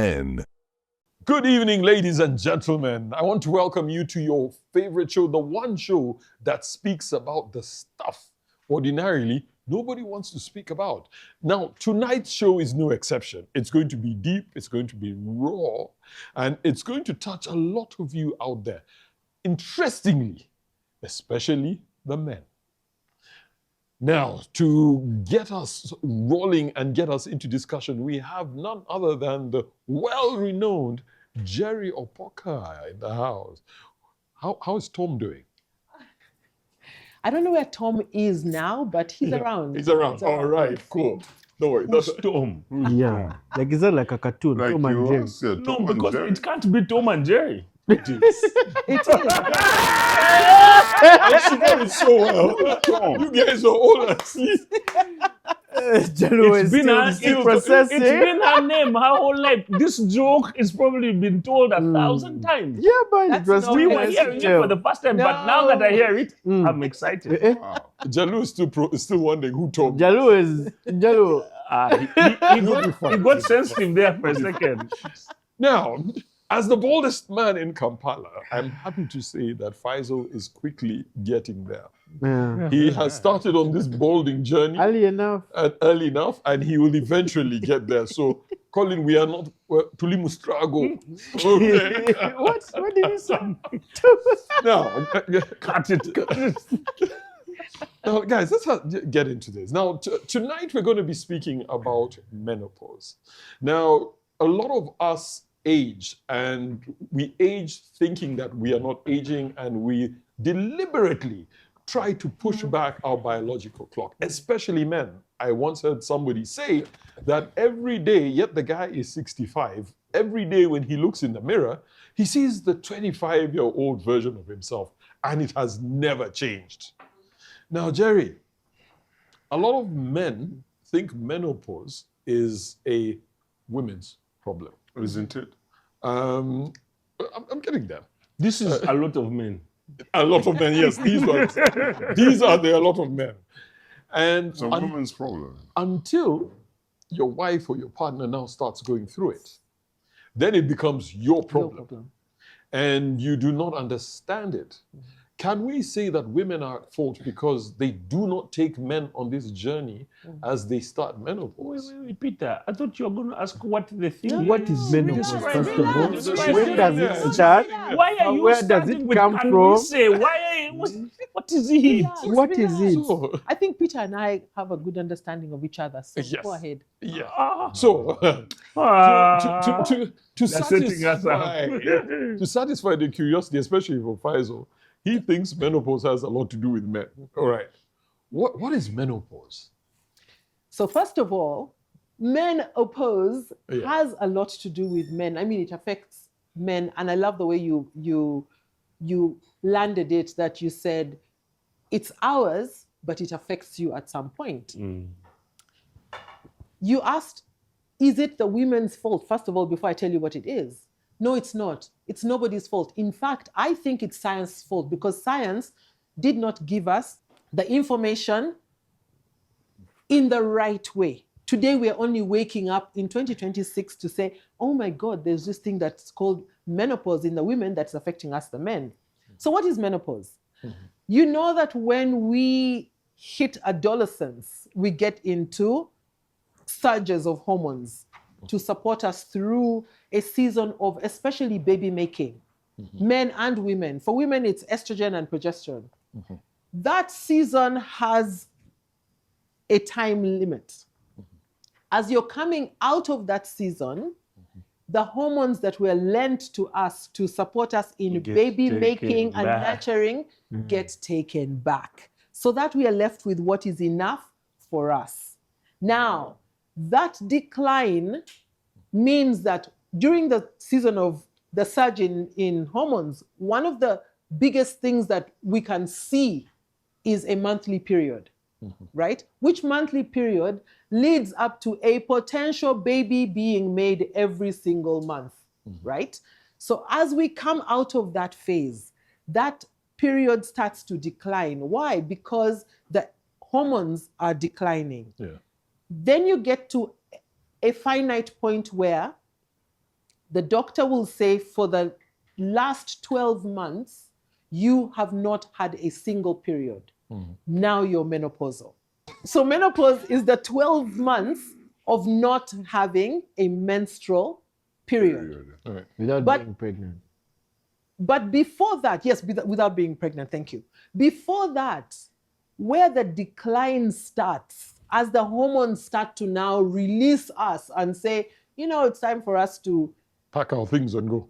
Men. Good evening, ladies and gentlemen. I want to welcome you to your favorite show, the one show that speaks about the stuff ordinarily nobody wants to speak about. Now, tonight's show is no exception. It's going to be deep, it's going to be raw, and it's going to touch a lot of you out there. Interestingly, especially the men. Now, to get us rolling and get us into discussion, we have none other than the well-renowned Jerry Opoka in the house. How is Tom doing? I don't know where Tom is now, but he's around. He's around. All right, cool. Don't worry. Who's Tom? Yeah, like is that like a cartoon? Like Tom and you Jerry. ask, Tom No, and because Jerry. it can't be Tom and Jerry. It is. It is. I should know it so well. You guys are all asleep. Jello It's is been, still processing. it's been her name her whole life. This joke is probably been told 1,000 times. Yeah, but That's it was not We still were hearing it for the first time, but now that I hear it, I'm excited. Wow. Jalu is still wondering who told me. Jello is Jello. He got sensitive there for a second. Now, as the boldest man in Kampala, I'm happy to say that Faisal is quickly getting there. Yeah. He has started on this bolding journey Early enough. early enough, and he will eventually get there. So, Colin, we are not Tulimu struggle. Okay. What did you say? Now, Cut it. now, guys, let's get into this. Now, tonight we're going to be speaking about menopause. Now, a lot of us age, and we age thinking that we are not aging, and we deliberately try to push back our biological clock, especially men. I once heard somebody say that every day, yet the guy is 65, every day when he looks in the mirror, he sees the 25-year-old version of himself, and it has never changed. Now, Jerry, a lot of men think menopause is a women's problem. Isn't it? I'm getting there. This is a lot of men. A lot of men, yes, these are a lot of men. And It's a woman's problem. until your wife or your partner now starts going through it, then it becomes your problem. And you do not understand it. Can we say that women are at fault because they do not take men on this journey as they start menopause? Wait, Peter, I thought you were going to ask what the thing What is menopause, Describe first it. of all? Describe When it. does Yeah. it start? Why are you Where does starting it with, come can from? we say, what is it? What is it? So, I think Peter and I have a good understanding of each other. So Yes. go ahead. yeah. Ah. So, to They're setting us up. to satisfy the curiosity, especially for Faisal, he thinks menopause has a lot to do with men. All right. What is menopause? So first of all, menopause Yeah. has a lot to do with men. I mean, it affects men, and I love the way you landed it. That you said it's ours, but it affects you at some point. You asked, is it the women's fault? First of all, before I tell you what it is. No, it's not. It's nobody's fault. In fact, I think it's science's fault because science did not give us the information in the right way. Today, we are only waking up in 2026 to say, oh my God, there's this thing that's called menopause in the women that's affecting us, the men. So what is menopause? You know that when we hit adolescence, we get into surges of hormones to support us through a season of especially baby making, men and women. For women, it's estrogen and progesterone. That season has a time limit. As you're coming out of that season, the hormones that were lent to us to support us in Get baby taken making and back. nurturing get taken back, so that we are left with what is enough for us. Now, that decline means that during the season of the surge in hormones, one of the biggest things that we can see is a monthly period, right? Which monthly period leads up to a potential baby being made every single month, right? So as we come out of that phase, that period starts to decline. Why? Because the hormones are declining. Yeah. Then you get to a finite point where the doctor will say for the last 12 months, you have not had a single period. Now you're menopausal. So menopause is the 12 months of not having a menstrual period. All right. Without But- being pregnant. But before that, yes, without being pregnant, thank you. Before that, where the decline starts, as the hormones start to now release us and say, it's time for us to Pack our things and go.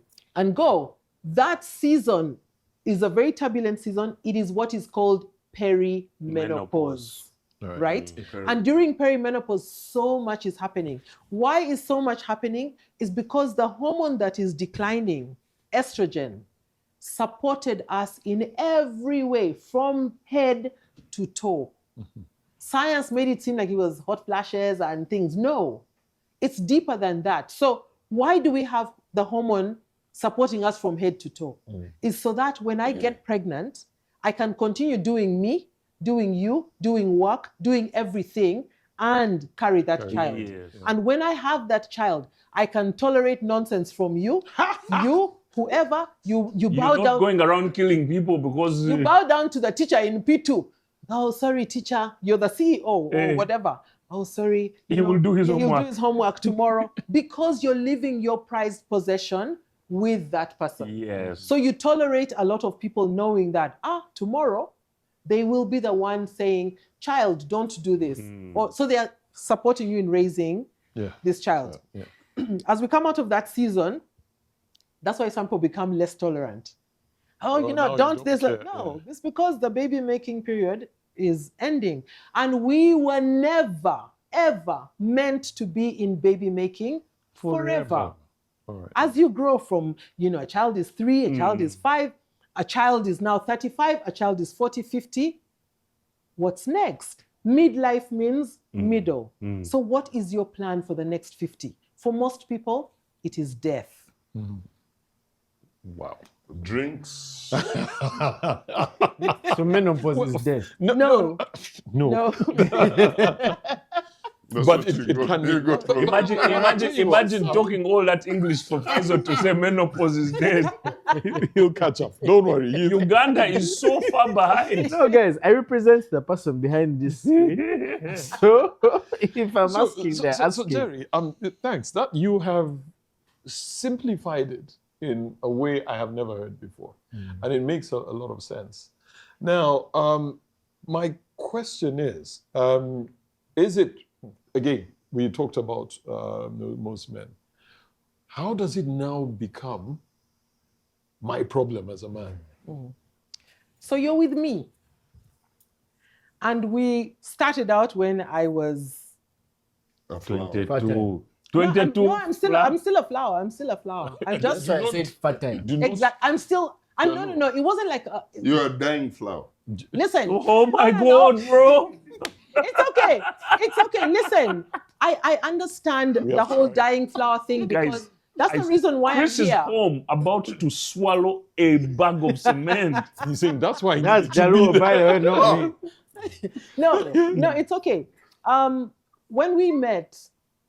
go. That season is a very turbulent season. It is what is called perimenopause. Menopause. Right? And during perimenopause, so much is happening. Why is so much happening? Is because the hormone that is declining, estrogen, supported us in every way, from head to toe. Science made it seem like it was hot flashes and things. No, it's deeper than that. So why do we have the hormone supporting us from head to toe? Is so that when I get pregnant, I can continue doing me, doing you, doing work, doing everything, and carry that child. Yes. And when I have that child, I can tolerate nonsense from you, whoever, you You're bow not down. going around killing people because You bow down to the teacher in P2. Oh, sorry, teacher, you're the CEO or whatever. Oh, sorry. He will do his He'll homework. do his homework tomorrow because you're leaving your prized possession with that person. Yes. So you tolerate a lot of people knowing that, tomorrow they will be the one saying, child, don't do this. Or so they are supporting you in raising this child. As we come out of that season, that's why some people become less tolerant. now you don't don't this. care, No, it's because the baby making period is ending. And we were never, ever meant to be in baby making forever. All right. As you grow from, a child is 3, a child is 5, a child is now 35, a child is 40, 50. What's next? Midlife means middle. So what is your plan for the next 50? For most people, it is death. Wow. Drinks. So menopause is death. No. That's But what it you got. can You be- got to- Imagine talking all that English for Faisal to say menopause is dead. He'll catch up. Don't worry. Uganda is so far behind. No, guys, I represent the person behind this screen. So if I'm asking, they're So asking. Jerry, thanks. That you have simplified it in a way I have never heard before, and it makes a lot of sense. Now, my question is it, again, we talked about most men. How does it now become my problem as a man? So you're with me. And we started out when I was... A flower. 22. No, 22. I'm still a flower. I'm just... That's why I said fertile. Do not- Exactly. No. It wasn't like... You're a dying flower. Listen. Oh my No. God, bro. It's okay. It's okay. Listen, I understand the whole dying flower thing because Guys, that's the reason why Chris I'm is here. home about to swallow a bag of cement. He's saying that's why he That's needed to be Jalu, there. by the way, not me. No, it's okay. When we met,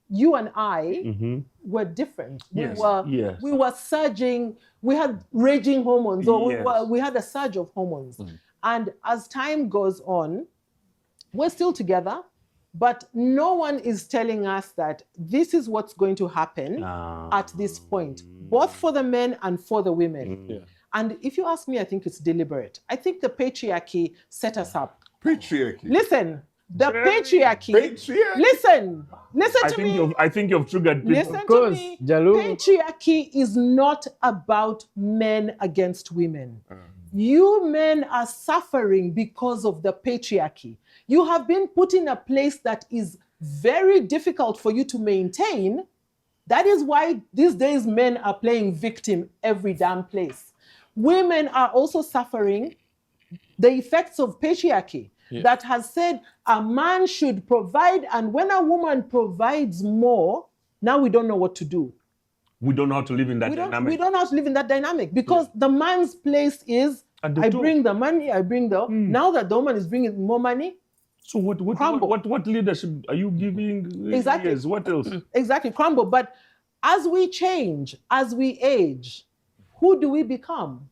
you and I were different. Yes, yes. We were surging. We had raging hormones, or Yes. we had a surge of hormones. And as time goes on, we're still together, but no one is telling us that this is what's going to happen at this point, both for the men and for the women. Yeah. And if you ask me, I think it's deliberate. I think the patriarchy set us up. Patriarchy. Listen, the patriarchy. Patriarchy. Listen to me. I think you've triggered people. Listen to course, me. Jalu. Patriarchy is not about men against women. You men are suffering because of the patriarchy. You have been put in a place that is very difficult for you to maintain. That is why these days men are playing victim every damn place. Women are also suffering the effects of patriarchy that has said a man should provide, and when a woman provides more, now we don't know what to do. We don't know how to live in that We dynamic. don't know how to live in that dynamic because the man's place is At the I top. bring the money, I bring the... Now that the woman is bringing more money, So what Crumble. leadership are you giving? Exactly. Yes, what else? exactly, crumble. But as we change, as we age, who do we become?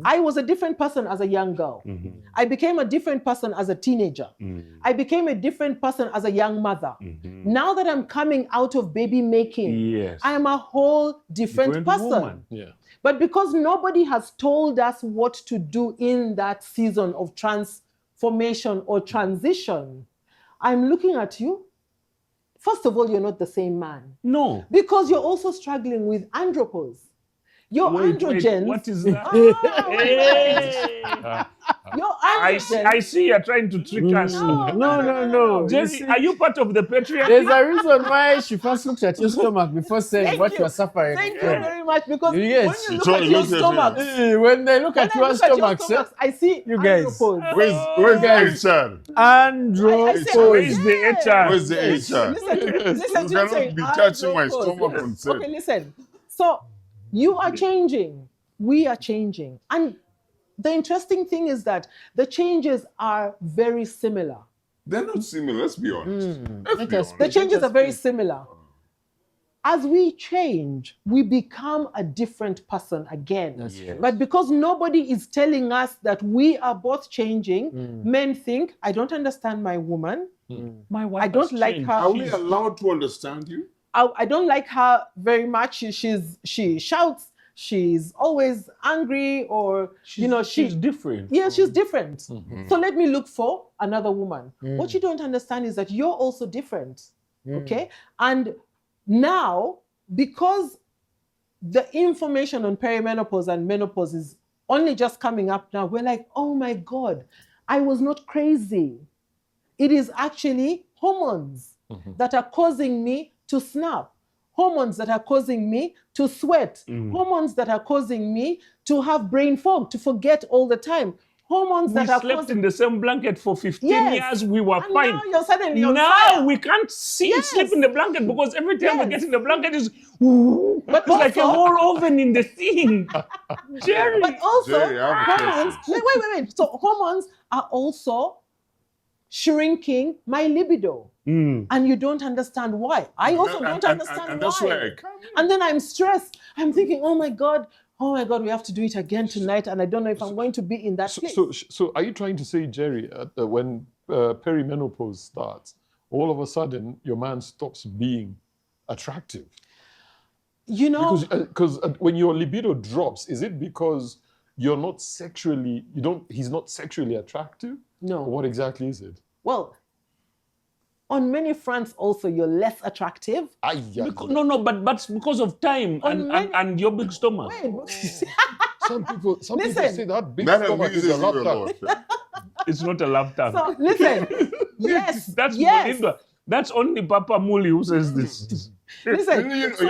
I was a different person as a young girl. I became a different person as a teenager. I became a different person as a young mother. Now that I'm coming out of baby making, Yes. I am a whole different person. woman. Yeah. But because nobody has told us what to do in that season of transformation or transition, I'm looking at you. First of all, you're not the same man. No. Because you're also struggling with andropause. Your androgens. What is that? Hey. Your androgens. I see you're trying to trick us. No. You Jerry, see, are you part of the patriarchy? there's a reason why she first looked at your stomach before saying Thank what you. you're suffering. Thank you very much. Because Yes. when you So look at you your look at stomachs, When they look at when I your look at your stomachs, stomachs, I see You guys. andropause. Where's Guys. the HR? I said, Where is the HR? Where's the Yes. HR? Listen to You me cannot saying be touching my andropause. stomach on set. Okay, listen. So you are changing. We are changing. And the interesting thing is that the changes are very similar. They're not similar, let's be honest. Let's be honest. The changes are very similar. As we change, we become a different person again. Yes. But because nobody is telling us that we are both changing, men think, I don't understand my woman. My wife I don't has like changed. her. Are we allowed to understand you? I don't like her very much. She shouts. She's always angry, or she's different. Yeah, she's different. So let me look for another woman. What you don't understand is that you're also different. Okay? And now, because the information on perimenopause and menopause is only just coming up now, we're like, oh my God, I was not crazy. It is actually hormones that are causing me to snap. Hormones that are causing me to sweat. Hormones that are causing me to have brain fog, to forget all the time. Hormones We that are slept causing... in the same blanket for 15 Yes. years. We were And fine. now you're suddenly on Now fire. we can't sleep Yes. in the blanket because every time we Yes. get in the blanket is it's like a also- whole oven in the thing. Jerry. But also, Jerry, I have a hormones... question. Wait. So hormones are also shrinking my libido. And you don't understand why. I also don't understand and why. that's where I come in. And then I'm stressed. I'm thinking, oh my God, we have to do it again tonight. And I don't know if I'm going to be in that place. So are you trying to say, Jerry, when perimenopause starts, all of a sudden your man stops being attractive? Because when your libido drops, is it because he's not sexually attractive? No. Or what exactly is it? Well, on many fronts also, you're less attractive. No, but because of time and your big stomach. Wait. Some people Listen. say that big That stomach is amuses a you a laptop. lot. It's not a laptop. So listen. Yes. That's yes. Melinda. That's only Papa Muli who says this. Listen. So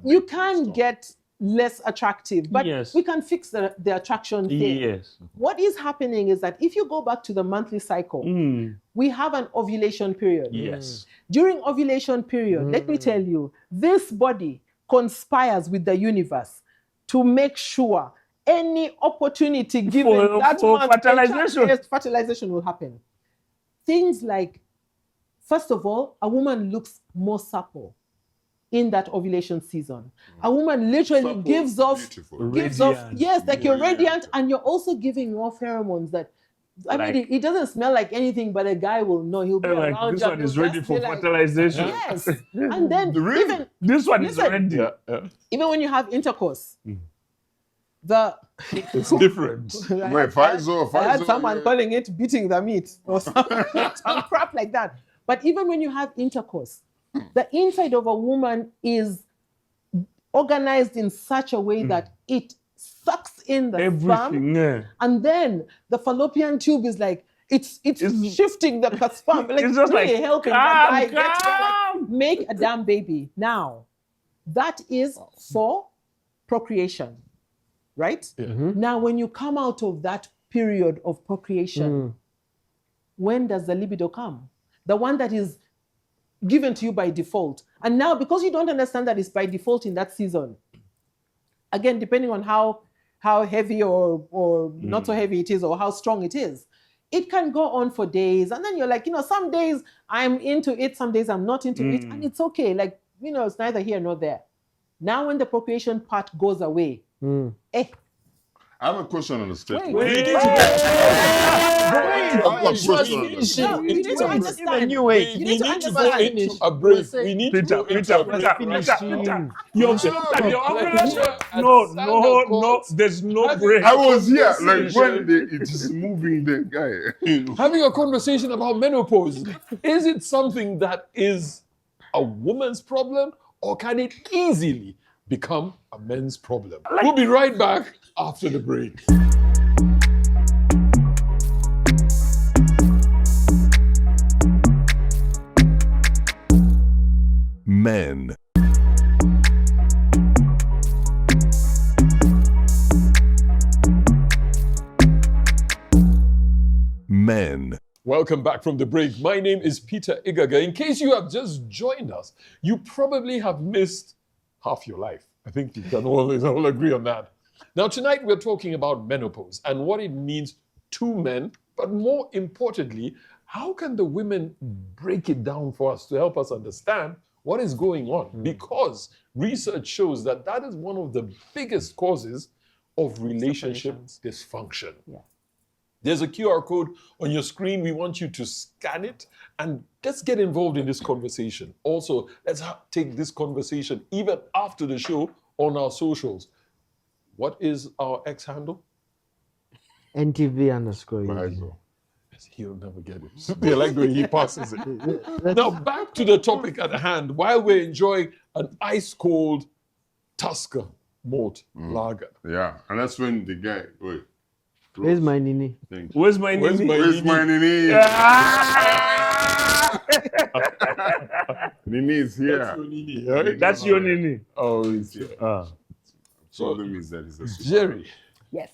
you can get less attractive, but Yes. we can fix the attraction thing. Yes. What is happening is that if you go back to the monthly cycle, we have an ovulation period. Yes. During ovulation period, let me tell you, this body conspires with the universe to make sure any opportunity given that for month, fertilization. yes, fertilization will happen. Things like, first of all, a woman looks more supple in that ovulation season. A woman literally Supple, gives off, Radiant. yes, like you're Radiant. radiant, and you're also giving off pheromones that, I mean, it doesn't smell like anything, but a guy will know. He'll be Like, around this you. one and is he'll ready just for be like, fertilization. yes. And then Really? This one is Listen. ready. even when you have intercourse, It's different. Wait, Pfizer, I had Pfizer, someone yeah. calling it beating the meat or some crap like that. But even when you have intercourse, the inside of a woman is organized in such a way that it sucks in the sperm, Everything. Yeah. and then the fallopian tube is like it's shifting the sperm, like It's just really like, helping that guy come, get to, like, come. make a damn baby. Now, that is for procreation, right? Now, when you come out of that period of procreation, when does the libido come? The one that is given to you by default. And now, because you don't understand that it's by default in that season, again, depending on how heavy or not so heavy it is, or how strong it is, it can go on for days. And then you're like, some days I'm into it, some days I'm not into it. And it's okay. Like, it's neither here nor there. Now when the procreation part goes away, I have a question on the statement. Wait. I have a question on the No, statement. you need to understand. new way. You need to go understand. into a break. We need to go into a break. You're no, there's no break. I was here, like when it is moving the guy. Having a conversation about menopause. Is it something that is a woman's problem, or can it easily become a men's problem? We'll be right back after the break. Men. Men. Welcome back from the break. My name is Peter Igaga. In case you have just joined us, you probably have missed half your life. I think we can all agree on that. Now, tonight we're talking about menopause and what it means to men, but more importantly, how can the women break it down for us to help us understand what is going on? Because research shows that that is one of the biggest causes of relationship dysfunction. Yeah. There's a QR code on your screen. We want you to scan it and let's get involved in this conversation. Also, let's take this conversation even after the show on our socials. What is our X handle? NTV_. He'll never get it. They like the way he passes it. Now, back to the topic at hand. While we're enjoying an ice-cold Tusker malt lager. Yeah, and that's when the guy, wait. Where's my nini? Where's my nini? Where's my nini? Ah! Nini is here. That's your Nini, right? That's your nini. Oh, he's here. Ah. Problem is that he's a super. Jerry, Yes.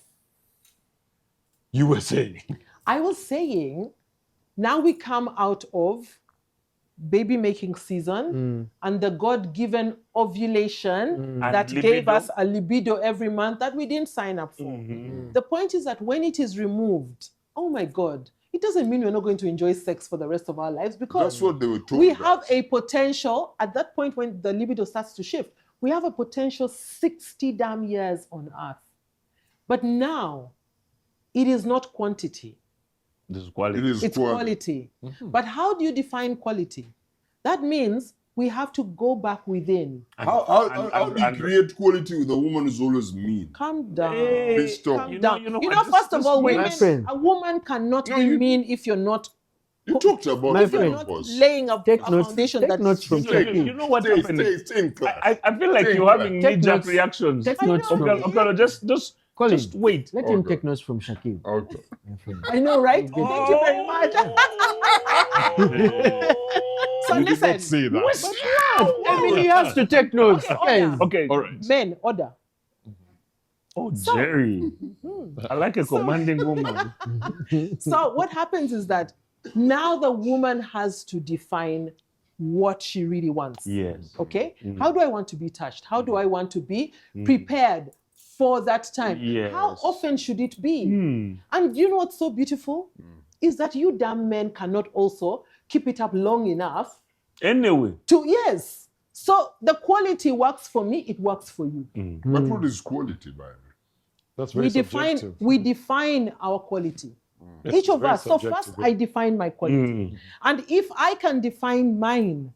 you were saying. I was saying, now we come out of baby making season and the God-given ovulation that And gave libido. us a libido every month that we didn't sign up for. The point is that when it is removed, oh my God, it doesn't mean we're not going to enjoy sex for the rest of our lives, because That's what they were told. we have a potential, at that point when the libido starts to shift, we have a potential 60 damn years on earth. But now, it is not quantity. This is quality. It is It's quality. quality. But how do you define quality? That means we have to go back within. How do you create quality with a woman who's always mean? Calm down. Pissed off. Calm down. You know, First of all, my women, friend. a woman cannot No, be you- mean if you're not You talked about My it, friend. menopause. laying a Take notes. foundation Take that notes from You know what happened? Stay in class. I feel like Take you're having Take knee-jerk notes. reactions. Take I notes know. from Okay, Colin. just wait. Let him Okay. take notes from Shakib. Okay. My friend. I know, right? Thank you very much. So You did listen, not say that. I mean, he has to take notes. Guys. Okay. All right. men, order. Oh, Jerry. I like a commanding woman. So what happens is that now the woman has to define what she really wants. Yes. Okay? How do I want to be touched? How do I want to be prepared for that time? Yes. How often should it be? And you know what's so beautiful? Is that you damn men cannot also keep it up long enough Anyway. to, yes. So the quality works for me, it works for you. But what is quality, by the way? That's very subjective. We define our quality. It's Each of very us. So subjective, first, I define my quality. And if I can define mine,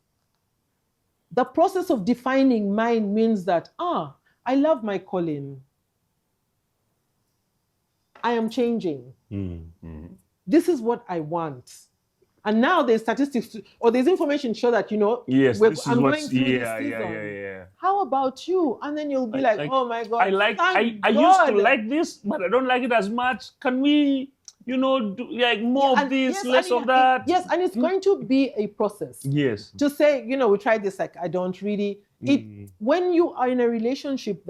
the process of defining mine means that, I love my calling. I am changing. This is what I want. And now there's statistics or there's information to show that, Yes, this is I'm what's going through this yeah. season. How about you? And then you'll be like, oh my God. I used to like this, but I don't like it as much. Can we, do like more of this, less of that? Yes, and it's going to be a process. Yes. To say, we tried this, like I don't really. When you are in a relationship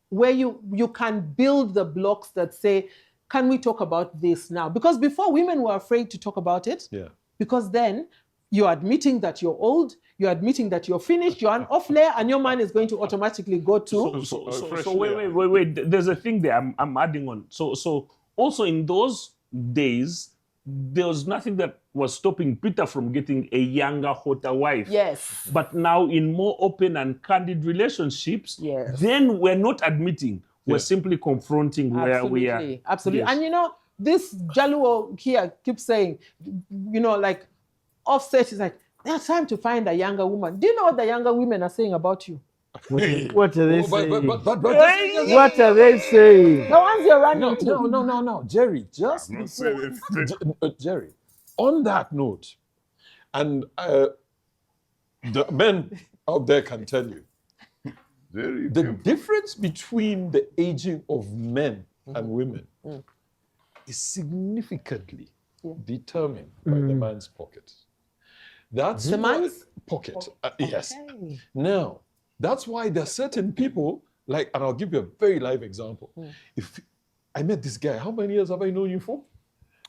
where you can build the blocks that say, can we talk about this now? Because before, women were afraid to talk about it. Yeah. Because then you're admitting that you're old, you're admitting that you're finished, you're an off layer, and your mind is going to automatically go to. So wait. There's a thing there I'm adding on. So also in those days, there was nothing that was stopping Peter from getting a younger, hotter wife. Yes. But now in more open and candid relationships, Yes. then we're not admitting. We're Yeah. simply confronting where we are. Absolutely. Absolutely. Yes. And you know, this Jaluo here keeps saying, you know, like Offset is like, there's time to find a younger woman. Do you know what the younger women are saying about you? What are they saying? But What are they saying? The ones you're running to. No, Jerry, just I'm not saying it. Jerry, on that note, and the men out there can tell you, Very the simple. difference between the aging of men and women is significantly determined by the man's pocket. That's The why- man's pocket. Yes. Okay. Now, that's why there are certain people, like, and I'll give you a very live example. If I met this guy, how many years have I known you for?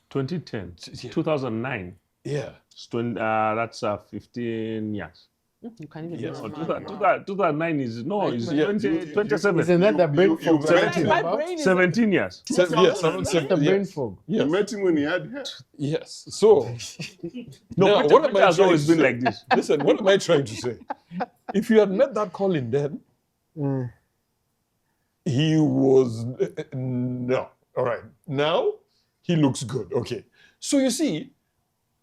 2010, Yeah. 2009. Yeah. That's 15 years. You can't even Yes. do Oh, that. 2009 is, no, it's Yeah. 27. Isn't that the brain fog? you- we're you- talking My about? brain is 17 years. Yes, The brain fog. You met him when he had hair. Yes. So, No, now, Peter, what am Peter I has trying always to been say? like this. Listen, what am I trying to say? If you had met that Colin then, he was no. All right. Now he looks good. Okay. So you see,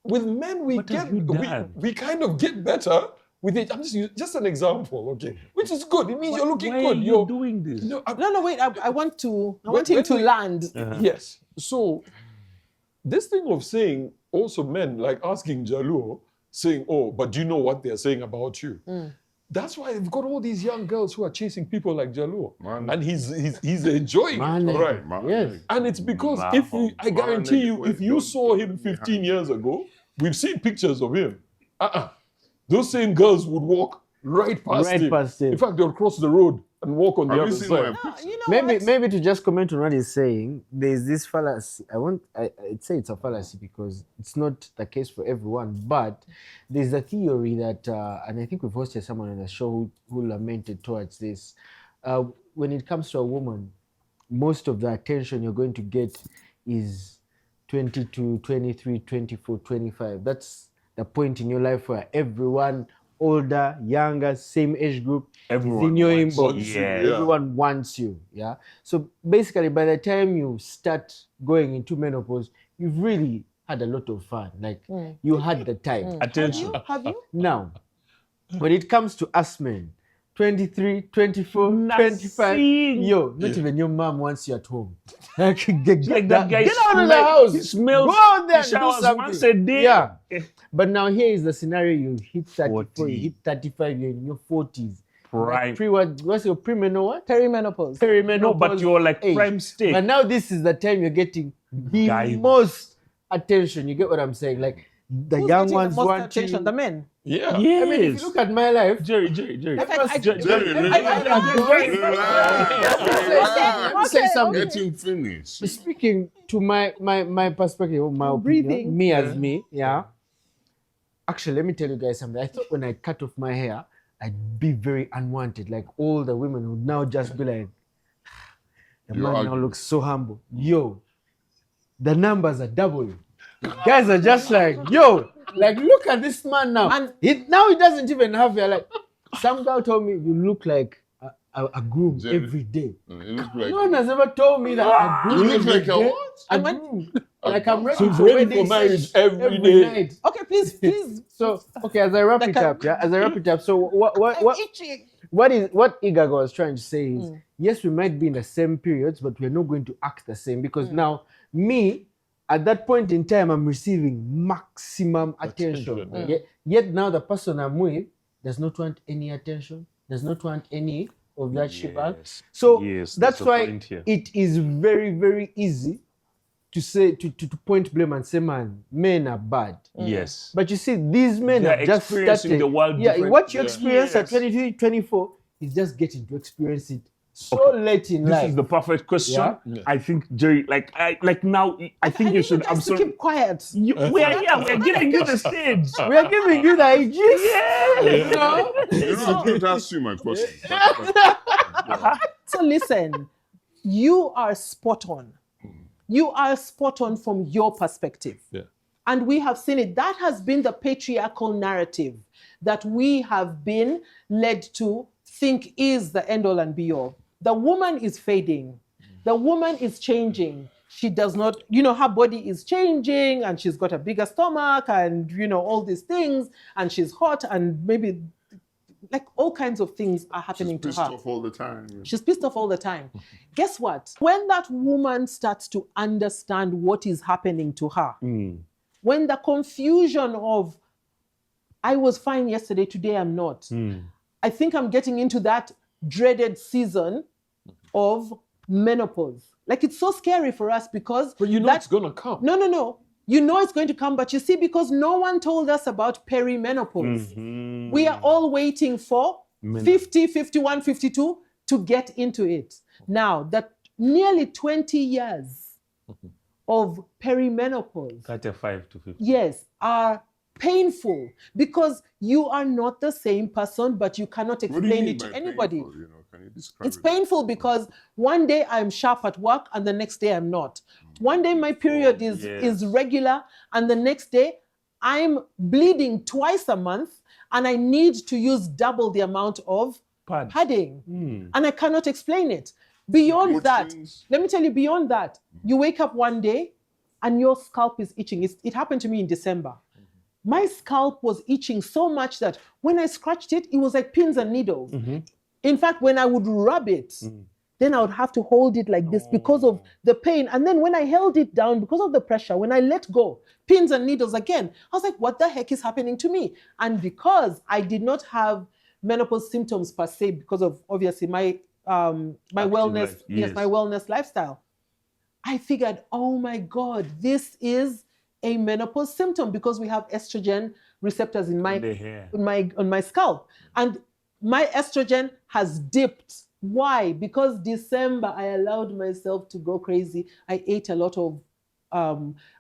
with men What have you done? we kind of get better with it. I'm just an example, okay? Which is good. It means you're looking Why good. are You're you doing this? no, No, wait. I want him when to we- land. Yes. So this thing of saying also men like asking Jaluo, saying, oh, but do you know what they're saying about you? That's why we've got all these young girls who are chasing people like Jaluo. Man. And he's enjoying Man, it. All right. Man. Yes. And it's because Wow. I guarantee you, Wait, if you don't- saw him 15 years ago, we've seen pictures of him. Those same girls would walk right past Right him. past him. In fact, they'll cross the road and walk on the Have other you seen my side. picture? You know what? Maybe to just comment on what he's saying, there's this fallacy. I'd say it's a fallacy because it's not the case for everyone. But there's a theory that, and I think we've hosted someone on the show who lamented towards this. When it comes to a woman, most of the attention you're going to get is 22, 23, 24, 25. That's the point in your life where everyone, older, younger, same age group, Everyone is in your wants inbox. you. Yeah. Everyone wants you. Yeah. So basically, by the time you start going into menopause, you've really had a lot of fun. Like you had the time. Attention. Have you? Now, when it comes to us men, 23, 24, Nothing. 25, yo, not even your mom wants you at home. Like, Like that guy get out of the smell- house. he smells- Go out there he and do showers something. once a day. Yeah. But now here is the scenario: you hit 34, 40. you hit 35, you're in your 40s. Prime. What's your premenopause? Perimenopause. Perimenopause. No, but you're like age. prime state. But now this is the time you're getting the Guy. most attention. You get what I'm saying? Like the Who's young getting ones the most want attention? you. The men. Yeah. Yes. I mean, if you look at my life, Jerry. Like, I- Jerry, Jerry, Let me say Okay, something. Let him finish. Speaking to my perspective, or my opinion, breathing. me as me, yeah. Actually, let me tell you guys something. I thought when I cut off my hair, I'd be very unwanted. Like all the women would now just be like, the You man now argue. looks so humble. Yo, the numbers are doubling. Guys are just like, yo, like look at this man now. And- Now he doesn't even have hair. Like some girl told me, you look like a groom Jerry. every day. You look like No one has ever told me that a groom You look every like a day- what? A And when- groom. Like I'm ready She's for ready for wedding marriage sex every day. night. Okay, please. So okay, as I wrap Like it a- up, yeah. As I wrap it up, so I'm itching. what Igago was trying to say is yes, we might be in the same periods, but we're not going to act the same because now me at that point in time I'm receiving maximum attention. Attention, Yet now the person I'm with does not want any attention, does not want any of that shit back. Yes. So Yes, that's the why point here. it is very, very easy to say to point blame and say, man, men are bad. Yes. But you see, these men They are are just experiencing starting. the world Yeah, different- what you yeah. experience at Yes. 23, 24 is just getting to experience it so late in This life. is the perfect question. Yeah. I think Jerry, now, I think you should guys to absolutely. keep quiet. We are here. We are giving you the stage. We are giving you the ideas. Yes. No? You know, I didn't ask you my question. So listen, you are spot on. you are spot on from your perspective. Yeah. And we have seen it. That has been the patriarchal narrative that we have been led to think is the end all and be all. The woman is fading. The woman is changing. She does not, her body is changing and she's got a bigger stomach and, all these things and she's hot and maybe like all kinds of things are happening She's to her. pissed off all the time. Yeah. She's pissed off all the time. Guess what? When that woman starts to understand what is happening to her, when the confusion of, I was fine yesterday, today I'm not. I think I'm getting into that dreaded season of menopause. Like it's so scary for us because... But it's going to come. No. You know it's going to come, but you see, because no one told us about perimenopause. We are all waiting for 50, 51, 52 to get into it. Now, that nearly 20 years of perimenopause, 35 to 50. yes, are painful because you are not the same person, but you cannot What do you explain mean it to by anybody. painful? Can you describe It's it? painful because one day I'm sharp at work and the next day I'm not. One day my period is regular and the next day I'm bleeding twice a month and I need to use double the amount of padding. And I cannot explain it. Beyond Mood that, swings. let me tell you, beyond that, you wake up one day and your scalp is itching. It happened to me in December. My scalp was itching so much that when I scratched it, it was like pins and needles. In fact, when I would rub it, then I would have to hold it like this because of the pain. And then when I held it down because of the pressure, when I let go, pins and needles again. I was like, what the heck is happening to me? And because I did not have menopause symptoms per se, because of obviously my wellness, my wellness lifestyle, I figured, oh my God, this is a menopause symptom because we have estrogen receptors in on my scalp. And my estrogen has dipped. Why? Because December, I allowed myself to go crazy. I ate a lot of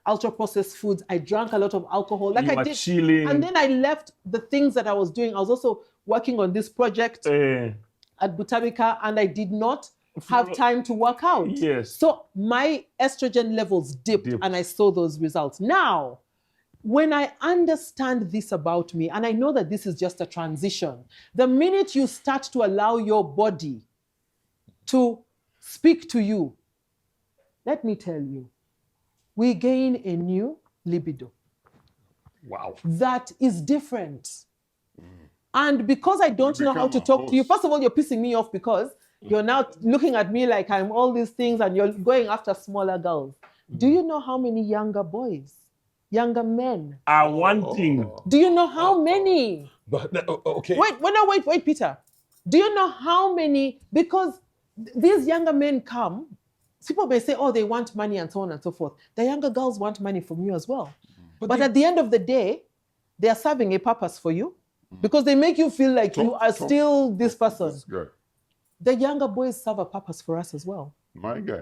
ultra-processed foods. I drank a lot of alcohol. Like I did. Chilling. And then I left the things that I was doing. I was also working on this project at Butabika, and I did not have time to work out. Yes. So my estrogen levels dipped, and I saw those results. Now, when I understand this about me, and I know that this is just a transition, the minute you start to allow your body to speak to you, let me tell you, we gain a new libido. Wow. That is different. And because I don't know how to talk to you, first of all, you're pissing me off because you're now looking at me like I'm all these things and you're going after smaller girls. Do you know how many younger boys, younger men are wanting? Do you know how many? But okay. Wait, Peter. Do you know how many? Because these younger men come, people may say, oh, they want money and so on and so forth. The younger girls want money from you as well. But at the end of the day, they are serving a purpose for you because they make you feel like you are still this person. This guy. The younger boys serve a purpose for us as well. My guy.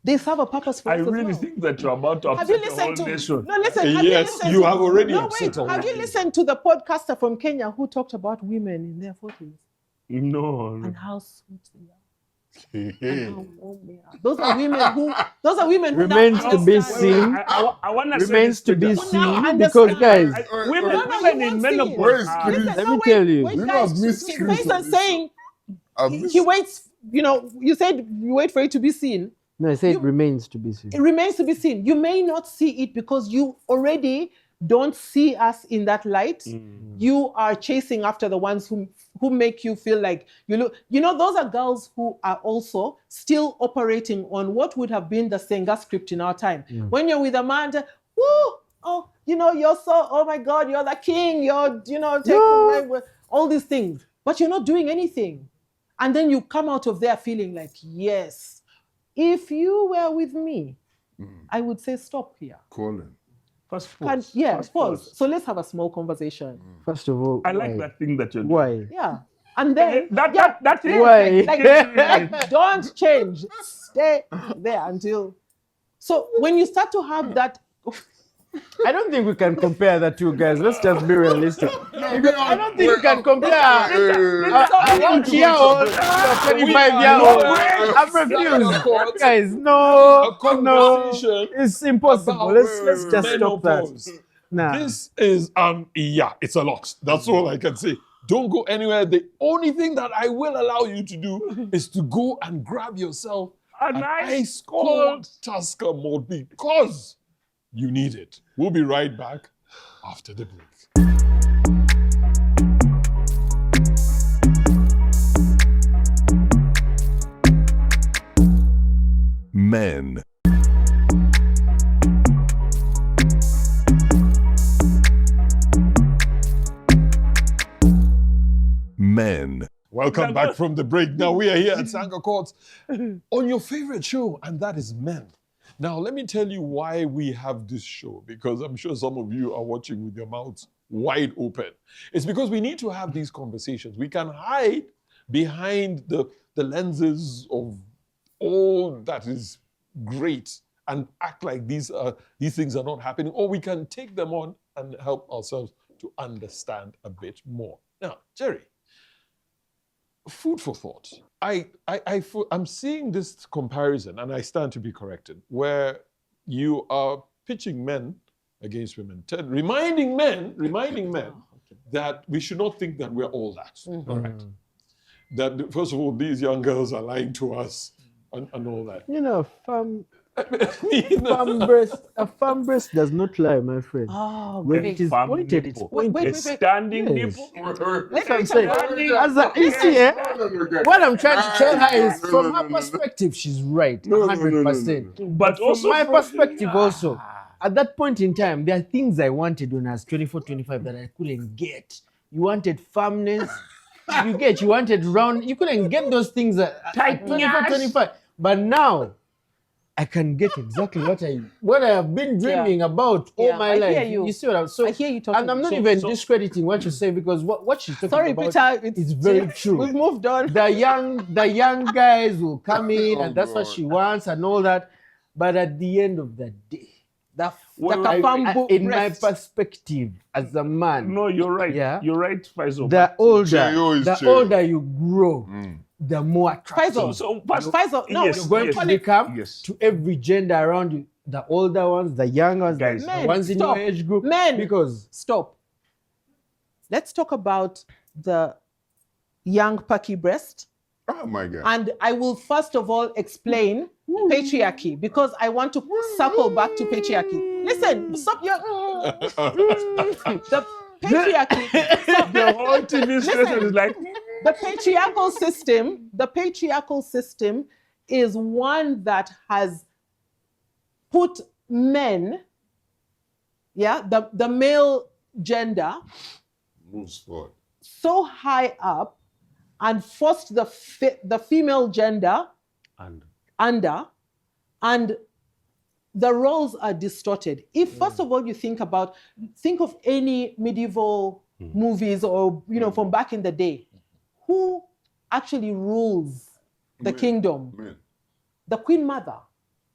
They serve a purpose for us as well. I really think that you're about to upset the whole nation. No, listen. You have already upset all Have you listened to the podcaster from Kenya who talked about women in their 40s? No. And how sweet they are. And how warm they are. Those are women who Remains now to be understand. seen. I want to say Remains to be Now seen understand. because, guys, women you in won't menopause. Where is are- Chris? Let me tell you. Wait, You know, guys, I've missed Chris Faisal on this saying he waits, you said you wait for it to be seen. no, I said it remains to be seen. It remains to be seen. You may not see it because you already don't see us in that light. You are chasing after the ones who make you feel like you look. Those are girls who are also still operating on what would have been the Senga script in our time. When you're with a man, woo, you're so, oh my God, you're the king, you're, taking all these things, but you're not doing anything. And then you come out of there feeling like, yes, if you were with me, I would say stop here. Colin. First pause. Pause. So let's have a small conversation. First of all, I like that thing that you're doing. Why? Yeah. And then That's it. Why? like, don't change. Stay there until. So when you start to have that, I don't think we can compare the two guys. Let's just be realistic. Because I don't think we can compare a 1-year-old to a 25-year-old. I'm refused. Guys, no, it's impossible. Let's just stop that. menopause. Nah. This is it's a lot. That's all I can say. Don't go anywhere. The only thing that I will allow you to do is to go and grab yourself an ice cold Tusker malt because you need it. We'll be right back after the break. Men. Men. Welcome back from the break. Now we are here at Sanga Courts on your favorite show, and that is Men. Now let me tell you why we have this show, because I'm sure some of you are watching with your mouths wide open. It's because we need to have these conversations. We can hide behind the lenses of all that is great and act like these things are not happening, or we can take them on and help ourselves to understand a bit more. Now, Jerry, food for thought. I'm seeing this comparison, and I stand to be corrected, where you are pitching men against women, reminding men that we should not think that we're all that. Correct. That first of all, these young girls are lying to us and all that. You know, a firm breast does not lie, my friend. Oh, When great. it is pointed, it's pointed. Wait. Standing Yes. nipple. That's what I'm saying. You see, what I'm trying to tell her is, from her perspective, she's right, 100%. But From also my from- perspective also, at that point in time, there are things I wanted when I was 24, 25 that I couldn't get. You wanted firmness. You wanted round. You couldn't get those things at 24, 25. But now, I can get exactly what I have been dreaming about all my life. I hear you. See what I'm saying? I hear you talking. And I'm not even discrediting what you say, because what she's talking Sorry, about Peter. is very true. We've moved on. The young guys will come in, and that's what she wants and all that. But at the end of the day, in my perspective as a man, No, you're right. Yeah. You're right, Faisal. the older you grow, the more attractive Faisal, no, yes, you're going to become yes. to every gender around you. The older ones, the young ones, Guys, the ones in your age group. Because stop. Let's talk about the young pucky breast. Oh my God. And I will first of all explain patriarchy, because I want to circle back to patriarchy. Listen, stop your... The patriarchy... The whole TV station is like... The patriarchal system is one that has put men, the male gender, Moves forward. so high up and forced the female gender under, and the roles are distorted. If first of all you think of any medieval movies or from back in the day, who actually rules the kingdom? Men. The Queen Mother.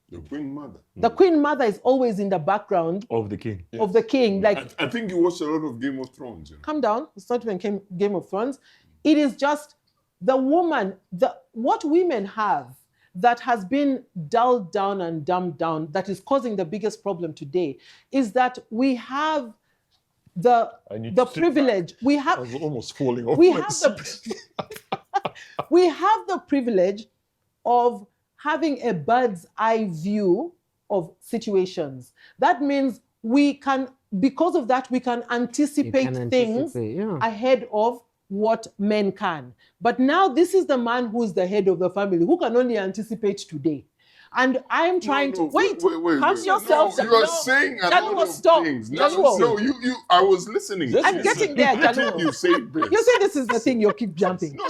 The Queen Mother. The Queen Mother is always in the background Of the king. of the king. Like, I think you watched a lot of Game of Thrones. You know? calm down. It's not even Game of Thrones. It is just the woman, what women have that has been dulled down and dumbed down, that is causing the biggest problem today, is that we have the privilege. We have. I was almost falling off. We my have seat. we have the privilege of having a bird's eye view of situations. That means because of that, we can anticipate things ahead of what men can. But now this is the man who is the head of the family, who can only anticipate today. And I'm trying to wait. Calm yourself. No, you are saying a lot of things. No, I was listening. I'm getting there, Jaluo. You say this. You say this is the thing you keep jumping. No,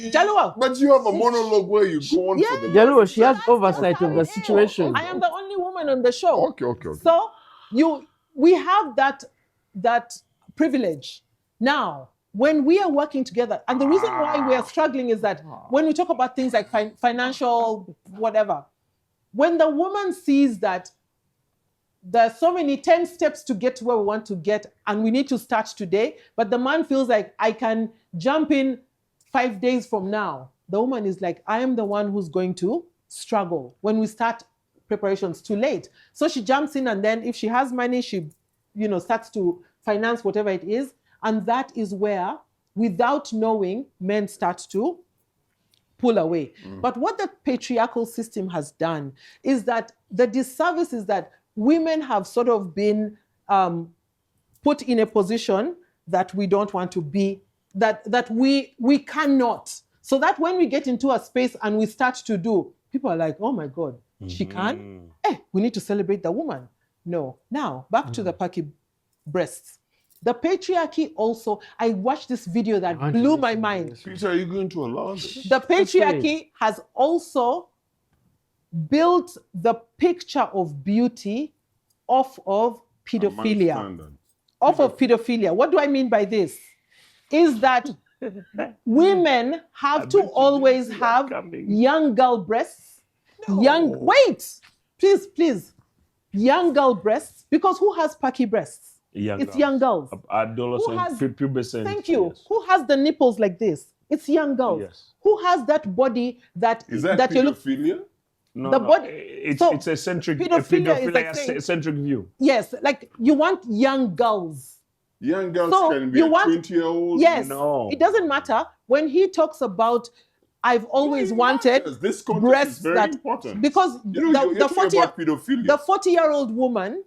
Jaluo. But you have a monologue where you go on for the... Jaluo, she has oversight of the situation. I am the only woman on the show. Okay. So we have that privilege. Now, when we are working together, and the reason why we are struggling is that when we talk about things like financial whatever, when the woman sees that there's so many 10 steps to get to where we want to get, and we need to start today. But the man feels like I can jump in 5 days from now. The woman is like, I am the one who's going to struggle when we start preparations too late. So she jumps in, and then if she has money, she, starts to finance whatever it is. And that is where, without knowing, men start to pull away. But what the patriarchal system has done is that the disservice is that women have sort of been put in a position that we don't want to be, that we cannot. So that when we get into a space and we start to do, people are like, oh my God, she can? We need to celebrate the woman. No. Now, back to the perky breasts. The patriarchy also, I watched this video that blew my mind. Peter, are you going to allow this? The patriarchy has also built the picture of beauty off of pedophilia. Off of pedophilia. What do I mean by this? Is that women have to always have young girl breasts. Please. Young girl breasts. Because who has perky breasts? Young girls. Adolescent, pubescent. Thank you. Yes. Who has the nipples like this? It's young girls. Yes. Who has that body that pedophilia? No, the body. It's a centric view. Yes, like you want young girls. Young girls can be 20-year-olds. Yes. No. It doesn't matter. When he talks about I've always wanted this breasts is very that important. Because the 40-year-old woman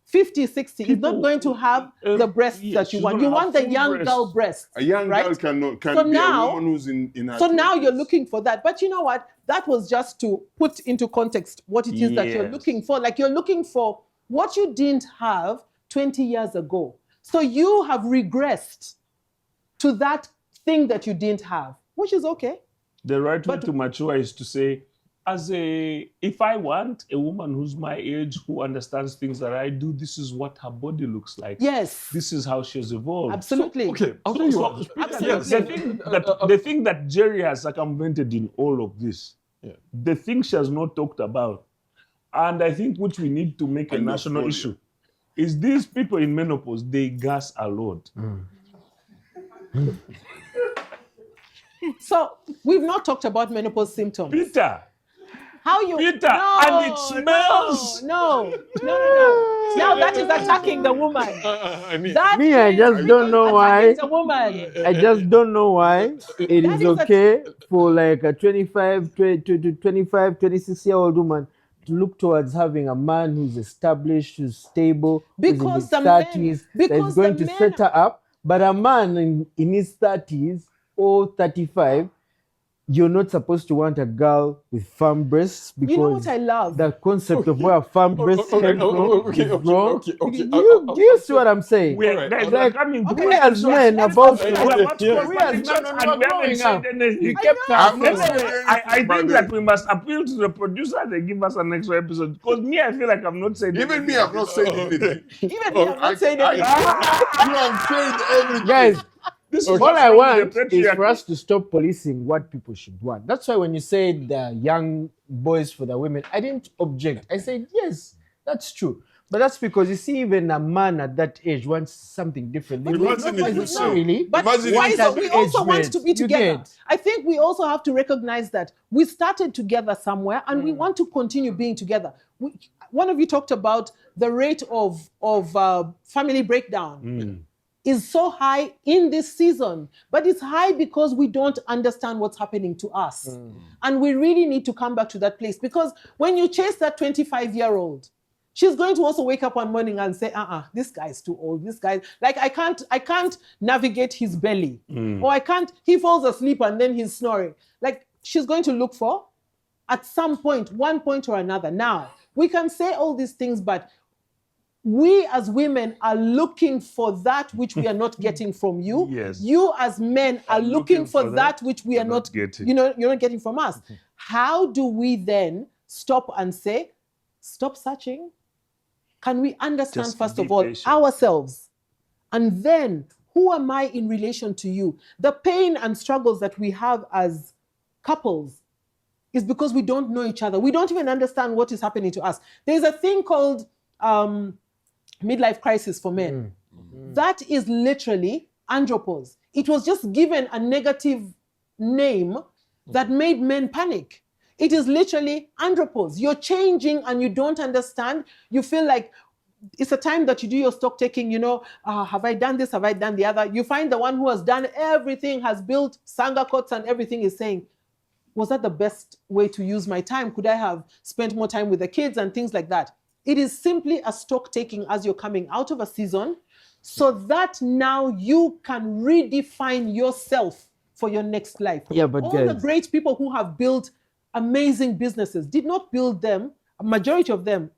50, 60 is not going to have the breasts that you want. You want the young girl breasts. A young girl can be a woman who's in her So 20s. now you're looking for that. But you know what? That was just to put into context what it is that you're looking for. Like you're looking for what you didn't have 20 years ago. So you have regressed to that thing that you didn't have, which is okay. The right way to mature is to say, if I want a woman who's my age, who understands things that I do, this is what her body looks like. Yes. This is how she's evolved. Absolutely. The thing that Jerry has circumvented in all of this, the thing she has not talked about, and I think which we need to make a national issue, is these people in menopause, they gas a lot. So we've not talked about menopause symptoms. Peter, and it smells. No. Now that is attacking the woman. I just don't know why. I just don't know why it is okay for like a 25 to 26-year-old woman to look towards having a man who's established, who's stable, because who's in his 30s, that is going to set her up. But a man in his 30s or 35, you're not supposed to want a girl with firm breasts, because you know what I love? The concept of where firm breasts came from is wrong. Do you see what I'm saying? We as men about I think that we must appeal to the producer. They give us an extra episode, because I feel like I'm not saying even me. I've not said anything. Even me, I'm not saying anything. You have said everything, guys. All I want is for us to stop policing what people should want. That's why when you said the young boys for the women, I didn't object. I said, yes, that's true. But that's because you see, even a man at that age wants something different. But we also want to be together. I think we also have to recognize that we started together somewhere and we want to continue being together. One of you talked about the rate of family breakdown. Is so high in this season, but it's high because we don't understand what's happening to us. And we really need to come back to that place, because when you chase that 25-year-old, she's going to also wake up one morning and say, this guy's too old. This guy, like, I can't navigate his belly. Or he falls asleep and then he's snoring. Like, she's going to look for, at some point, one point or another. Now, we can say all these things, but we as women are looking for that which we are not getting from you. Yes. You as men are looking for that which we are not getting. You're not getting from us. How do we then stop and say, stop searching? Can we understand, just first of all, ourselves? And then, who am I in relation to you? The pain and struggles that we have as couples is because we don't know each other. We don't even understand what is happening to us. There's a thing called midlife crisis for men. That is literally andropause. It was just given a negative name that made men panic. It is literally andropause. You're changing and you don't understand. You feel like it's a time that you do your stock taking, have I done this? Have I done the other? You find the one who has done everything, has built Sangha courts and everything, is saying, was that the best way to use my time? Could I have spent more time with the kids and things like that? It is simply a stock taking as you're coming out of a season, so that now you can redefine yourself for your next life. Yeah, but all guys, the great people who have built amazing businesses did not build them, a majority of them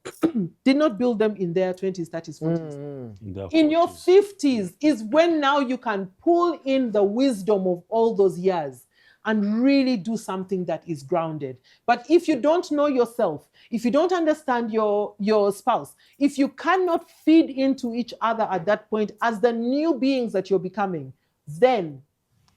did not build them in their 20s, 30s, 40s. In your 50s is when now you can pull in the wisdom of all those years and really do something that is grounded. But if you don't know yourself, if you don't understand your spouse, if you cannot feed into each other at that point as the new beings that you're becoming, then...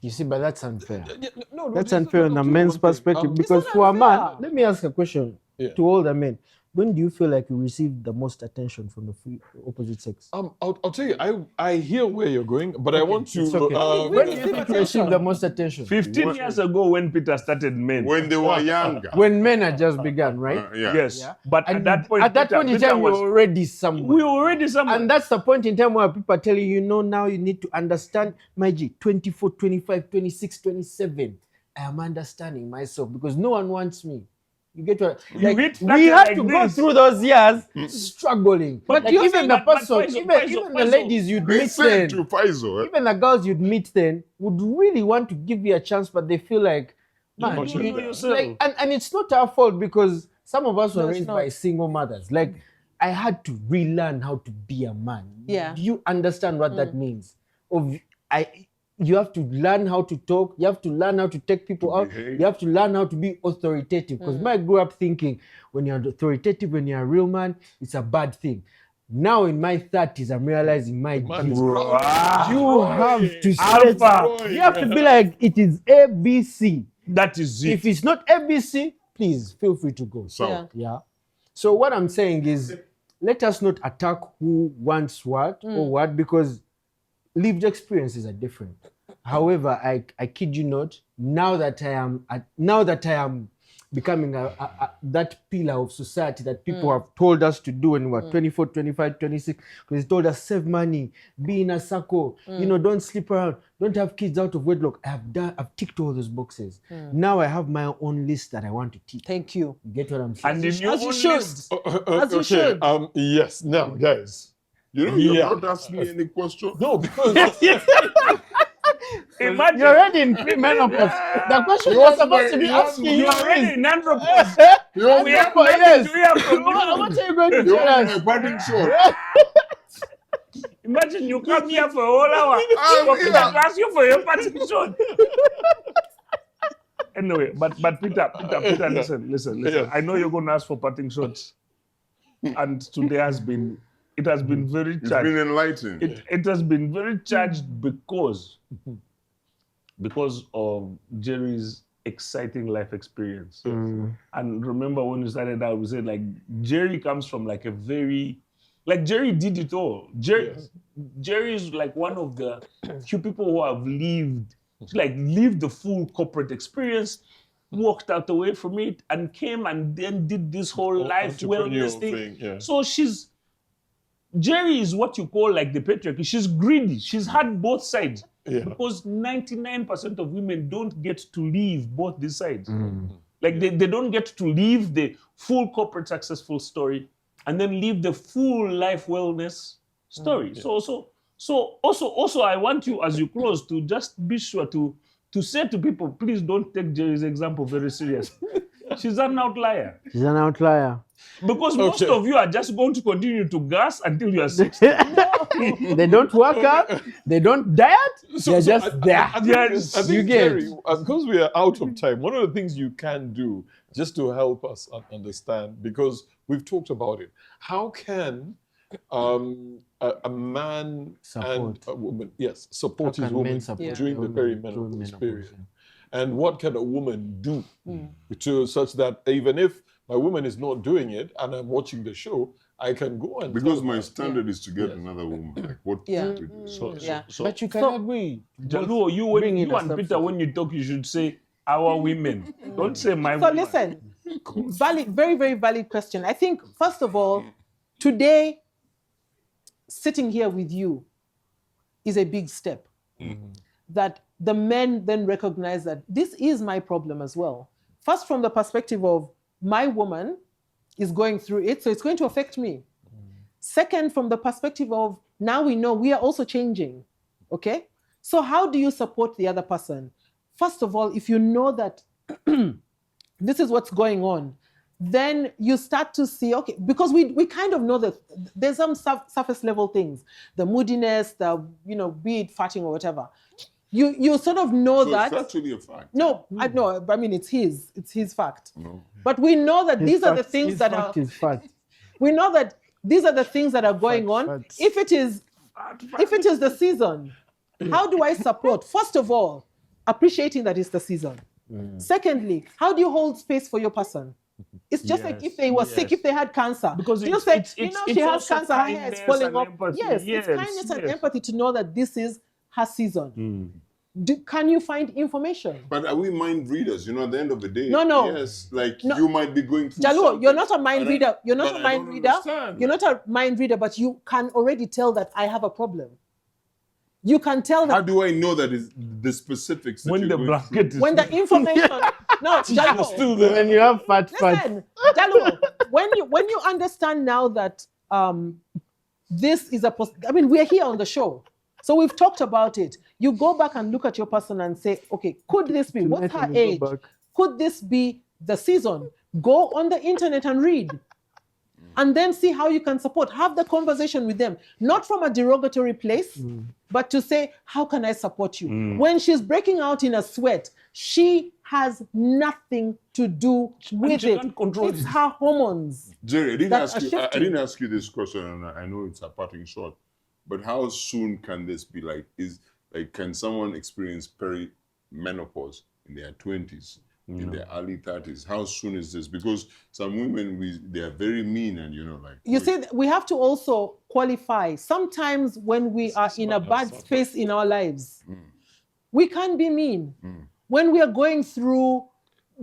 You see, but that's unfair. No, That's unfair on a man's perspective. Because for a man, let me ask a question to all the men. When do you feel like you receive the most attention from the opposite sex? I'll tell you, I hear where you're going, but I want to... It's okay. When do you think you receive the most attention? 15 years ago when Peter started Men. When they were younger. When men had just begun, right? Yes. Yeah. But And at that point, in time, we were already somewhere. we were already somewhere. And that's the point in time where people are telling you, now you need to understand, my G, 24, 25, 26, 27. I am understanding myself because no one wants me. You get what? You hit we have like to go this. through those years struggling. But like you're even saying the that- but person, Paizo, even the Paizo. ladies you'd They meet said then, to Paizo, even the girls you'd meet then would really want to give you a chance, but they feel like, man, don't know yourself. like, and it's not our fault because some of us were No, it's raised not. by single mothers. Like, I had to relearn how to be a man. Yeah. Do you understand what that means? You have to learn how to talk. You have to learn how to take people out. behave. You have to learn how to be authoritative. Because I grew up thinking when you're authoritative, when you're a real man, it's a bad thing. Now in my 30s, I'm realizing my Man is G, proud. you have to Alpha. set, you have to be like, it is ABC. That is it. If it's not ABC, please feel free to go. So, Yeah. Yeah. So what I'm saying is, let us not attack who wants what or what, because lived experiences are different. However, I kid you not, now that I am becoming that pillar of society that people have told us to do when we were 24, 25, 26, because they told us save money, be in a circle, don't sleep around, don't have kids out of wedlock. I've ticked all those boxes. Now I have my own list that I want to tick. Thank you. You get what I'm saying? And in your As you own should. list, As you should. Yes, now, guys. you not ask me any question? No, because... imagine You're already in pre-menopause. The question You you're want supposed to be my- you want asking you're you already is, in andropause. You want We me- have nothing yes. to hear from what you. are you going to you tell want us? my parting shot? Imagine you come here for a whole hour. I'm For Peter here. to ask you for your parting shot. Anyway, but Peter, listen. Yes. I know you're going to ask for parting shots, and today has been very It's charged. been enlightening. It has been very charged because of Jerry's exciting life experience. And remember when you started out, we said like Jerry comes from like a very, like Jerry did it all. Jerry is like one of the few people who have lived the full corporate experience, walked out away from it, and came and then did this whole life wellness entrepreneurial thing. yeah. So Jerry is what you call like the patriarchy. She's greedy. She's had both sides. Yeah. Because 99% of women don't get to leave both these sides. Like they don't get to leave the full corporate successful story and then leave the full life wellness story. So also I want you as you close to just be sure to say to people, please don't take Jerry's example very serious. She's an outlier. She's an outlier. Because most Okay. of you are just going to continue to gas until you are 60. They don't work out. They don't diet. They're just there. I think, Yes. I think You get Jerry, because we are out of time, one of the things you can do just to help us understand, because we've talked about it, how can a man Support. and a woman, support How his can woman men support during the women perimenopause during menopause, period? yeah. And what can a woman do to such that even if my woman is not doing it and I'm watching the show, I can go and Because tell my her, standard is to get Yes. another woman. Like, what Yeah. do we do? So, But you cannot be. Jaluo, bring in you a and Peter, substitute. when you talk, you should say our women. Don't say my So woman. listen, valid, very, very valid question. I think, first of all, today, sitting here with you is a big step. That the men then recognize that this is my problem as well. First, from the perspective of my woman is going through it, so it's going to affect me. Second, from the perspective of now we know we are also changing, okay? So how do you support the other person? First of all, if you know that this is what's going on, then you start to see, okay, because we kind of know that there's some surface level things, the moodiness, the, be it farting or whatever. You sort of know So that. it's actually a fact. No, I know. I mean, it's his fact. No. But we know that His these are the fact- things his that fact are. is fact. We know that these are the things that are going on. Facts. If it is the season, how do I support? First of all, appreciating that it's the season. Secondly, how do you hold space for your person? It's just like if they were sick, if they had cancer. Because you it's- say, it's- she it's has also cancer, her hair is kindness falling and off. empathy. Yes, Yes, it's kindness and yes. empathy to know that this is her season. Can you find information? But are we mind readers? At the end of the day, No. yes, like No. you might be going through Jaluo, something. you're not a mind and I- reader. You're not but a I mind don't reader. understand. You're not a mind reader, but you can already tell that I have a problem. You can tell How that do I know that is the specifics? That When you're the going blanket is when the information. No, Jaluo. still there. When you have fat, Listen, Jaluo, when you understand now that this is I mean, we're here on the show, so we've talked about it. You go back and look at your person and say, okay, could this be? What's Tonight her when you age? go back- Could this be the season? Go on the internet and read. And then see how you can support. Have the conversation with them, not from a derogatory place, but to say, how can I support you? When she's breaking out in a sweat, she has nothing to do with she it. can't control It's it. her hormones. Jerry, I didn't that ask are you. I shifting. didn't ask you this question, and I know it's a parting shot. But how soon can this be? Can someone experience perimenopause in their 20s, in their early 30s? How soon is this? Because some women, they are very mean, and You see, we have to also qualify. Sometimes when we are in a bad space in our lives, we can be mean. When we are going through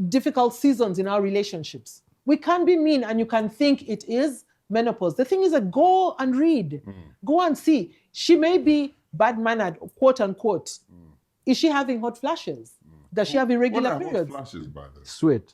difficult seasons in our relationships, we can be mean, and you can think it is menopause. The thing is that go and read. Go and see. She may be bad-mannered, quote unquote. Is she having hot flashes? Does she have What irregular are hot periods? flashes, by the way? Sweat.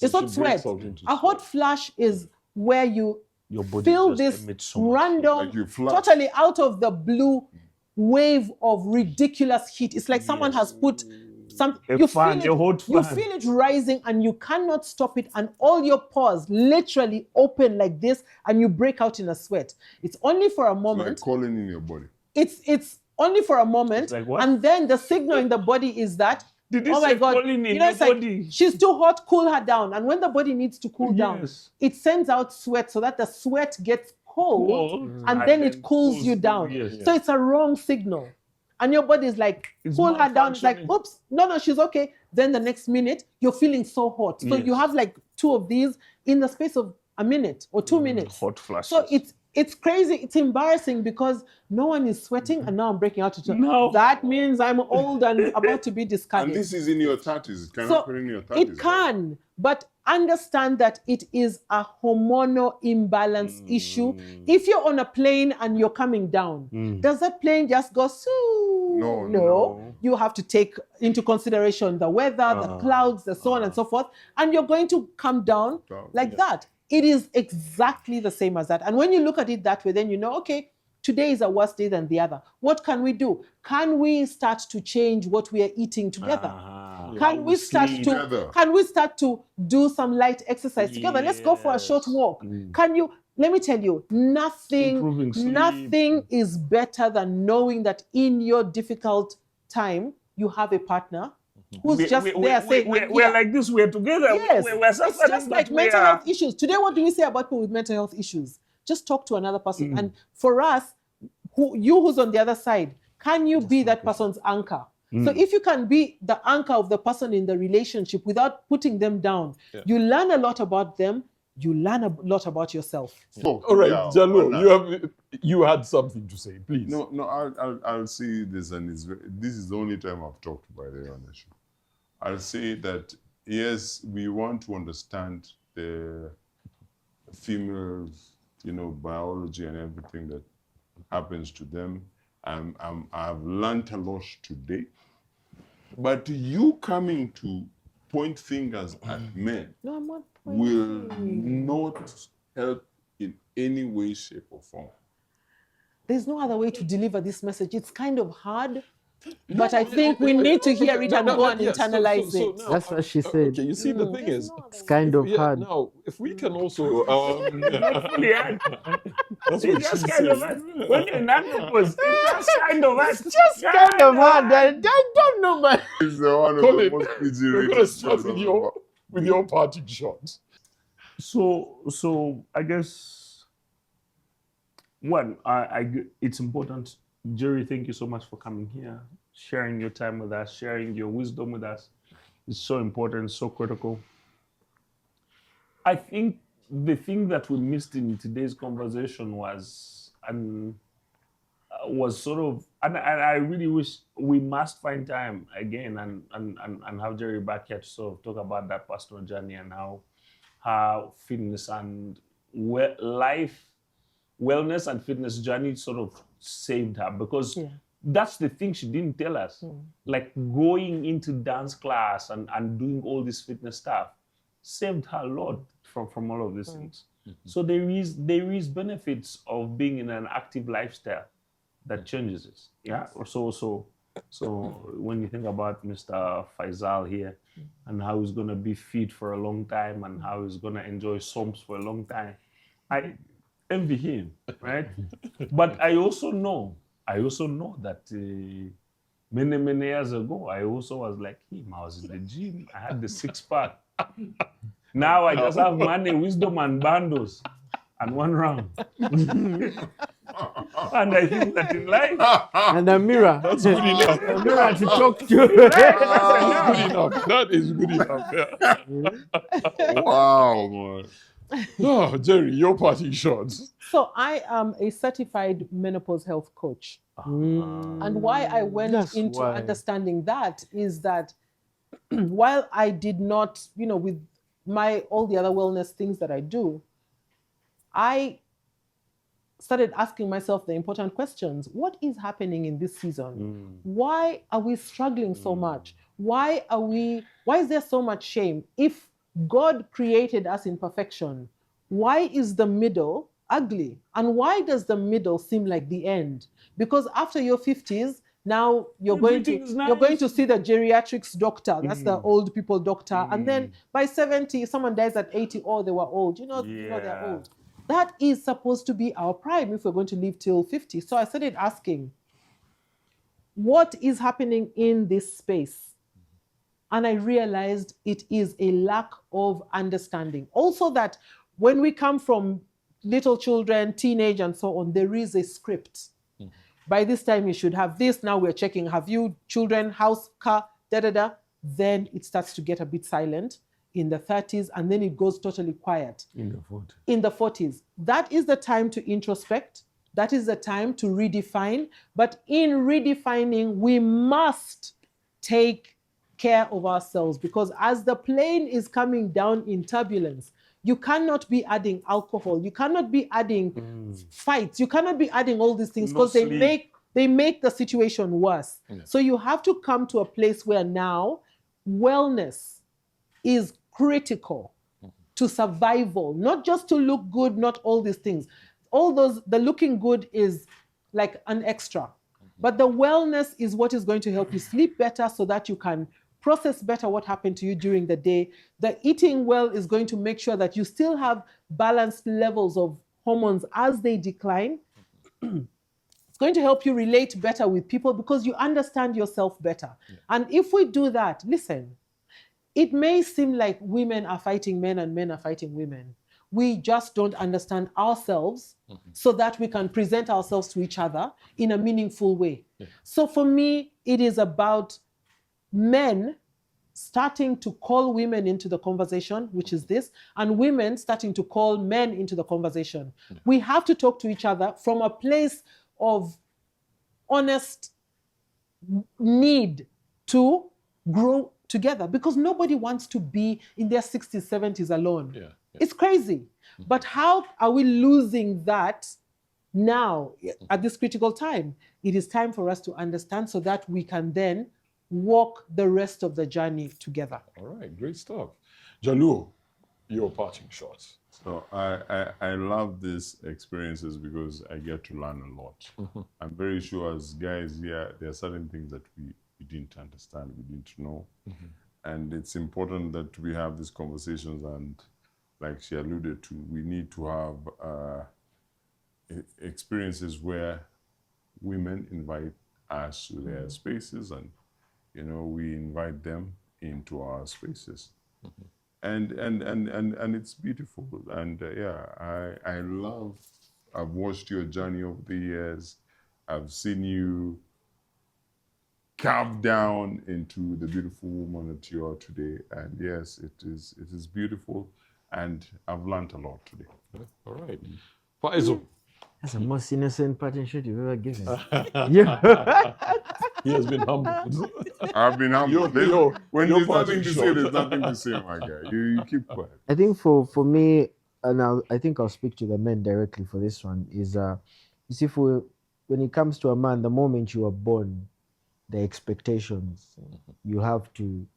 It's not sweat. A hot flash is where you Your body feel just this emits so much random, Like you flash. totally out of the blue wave of ridiculous heat. It's like someone has put some. A You fan, feel a hot it. You fan. feel it rising, and you cannot stop it. And all your pores literally open like this, and you break out in a sweat. It's only for a Like moment. calling in your body. It's only for a moment, like what? and then the signal in the body is that. Did you Oh my say God! calling in it's your like, body? she's too hot. Cool her down, and when the body needs to cool down, Yes. it sends out sweat so that the sweat gets cold, Cold, and then it cools you down. yes. So it's a wrong signal, and your body is like, It's cool her down. It's like, malfunctioning. oops, no, she's okay. Then the next minute, you're feeling so hot. So you Yes. have like 2 of these in the space of a minute or 2 minutes. Hot flashes. So it's crazy. It's embarrassing because no one is sweating, and now I'm breaking out. No. That means I'm old and about to be discarded. And this is in your 30s. It can So happen in your 30s. it can, but understand that it is a hormonal imbalance issue. If you're on a plane and you're coming down, does that plane just go so? No. You have to take into consideration the weather, the clouds, the so on and so forth, and you're going to come down like that. It is exactly the same as that. And when you look at it that way, then you know, okay, today is a worse day than the other. What can we do? Can we start to change what we are eating together? Can we start sleep to together. can we start to do some light exercise together? Let's go for a short walk. Can you let me tell you, Improving sleep. nothing is better than knowing that in your difficult time you have a partner who's just there saying, we're like this, we're together. yes, We're it's suffering, just but like we mental are- health issues. Today, what do we say about people with mental health issues? Just talk to another person. And for us, who's on the other side, can you be that person's anchor? So if you can be the anchor of the person in the relationship without putting them down, you learn a lot about them. you learn a lot about yourself. Oh, All right, yeah, Jalo, why not? you had something to say, please. No, I'll say this, and this is the only time I've talked, by the way, on the show. I'll say that, yes, we want to understand the female, biology and everything that happens to them. I've learned a lot today. But you coming to point fingers at men No, I'm not will pointing. not help in any way, shape, or form. There's no other way to deliver this message. It's kind of hard, but I think we need to hear it and go and internalize it. now, That's what she said. Okay, you see, the thing There's is, no other It's way. kind of yeah, hard. now, if we can also, Not fully hard. that's It's what just she kind of said. hard. When you're in menopause, it's just kind of hard. Just kind of hard. I don't know, but It's one of Colin, the most PG We're rated gonna start shows with of your parting shot. So I guess one, it's important. Jerry, thank you so much for coming here, sharing your time with us, sharing your wisdom with us. It's so important, so critical. I think the thing that we missed in today's conversation was sort of, and I really wish we must find time again and have Jerry back here to sort of talk about that personal journey and how fitness and wellness and fitness journey sort of saved her, because that's the thing she didn't tell us. Like going into dance class and doing all this fitness stuff saved her a lot from all of these things. So there is benefits of being in an active lifestyle that changes it. Yeah. So when you think about Mr. Faisal here and how he's gonna be fit for a long time and how he's gonna enjoy SOMS for a long time, I envy him, right? But I also know that many years ago, I also was like him. I was in the gym. I had the 6-pack. Now I just have money, wisdom, and bundles, and one round. And I think that in life, and a mirror. That's good enough. A mirror to talk to. That's good enough. That is good enough. Yeah. Wow, man. Oh, Jerry, your parting shots. So I am a certified menopause health coach. And why I went That's into why. understanding that is that while I did not, with all the other wellness things that I do, I started asking myself the important questions. What is happening in this season? Why are we struggling so much? Why is there so much shame? If God created us in perfection, why is the middle ugly? And why does the middle seem like the end? Because after your 50s, now you're going to see the geriatrics doctor. That's the old people doctor. And then by 70, if someone dies at 80, oh, they were old. They're old. That is supposed to be our prime if we're going to live till 50. So I started asking, what is happening in this space? And I realized it is a lack of understanding. Also that when we come from little children, teenage and so on, there is a script. By this time you should have this. Now we're checking, have you children, house, car, da-da-da. Then it starts to get a bit silent in the 30s, and then it goes totally quiet. In the 40s. That is the time to introspect. That is the time to redefine. But in redefining, we must take care of ourselves, because as the plane is coming down in turbulence, you cannot be adding alcohol. You cannot be adding fights. You cannot be adding all these things, because they make the situation worse. Yeah. So you have to come to a place where now wellness is critical to survival, not just to look good, not all these things. The looking good is like an extra. But the wellness is what is going to help you sleep better so that you can process better what happened to you during the day. The eating well is going to make sure that you still have balanced levels of hormones as they decline. It's going to help you relate better with people because you understand yourself better. Yeah. And if we do that, listen, it may seem like women are fighting men and men are fighting women. We just don't understand ourselves so that we can present ourselves to each other in a meaningful way. Yeah. So for me, it is about men starting to call women into the conversation, which is this, and women starting to call men into the conversation. We have to talk to each other from a place of honest need to grow together, because nobody wants to be in their 60s, 70s alone. Yeah, yeah. It's crazy. But how are we losing that now at this critical time? It is time for us to understand so that we can then walk the rest of the journey together. All right, great stuff. Jalu, your parting shots. So I love these experiences because I get to learn a lot. I'm very sure as guys here, there are certain things that we didn't understand, we didn't know. And it's important that we have these conversations, and like she alluded to, we need to have experiences where women invite us to their spaces, and we invite them into our spaces. And it's beautiful. And I love, I've watched your journey over the years. I've seen you carve down into the beautiful woman that you are today. And yes, it is beautiful. And I've learned a lot today. All right. Faizo. That's the most innocent parting shot you've ever given. He has been humbled. I've been humbled. When your there's nothing to say, parting there's shot. nothing to say, my guy. You keep quiet. I think for me, and I think I'll speak to the men directly for this one, is you see, when it comes to a man, the moment you are born, the expectations you have to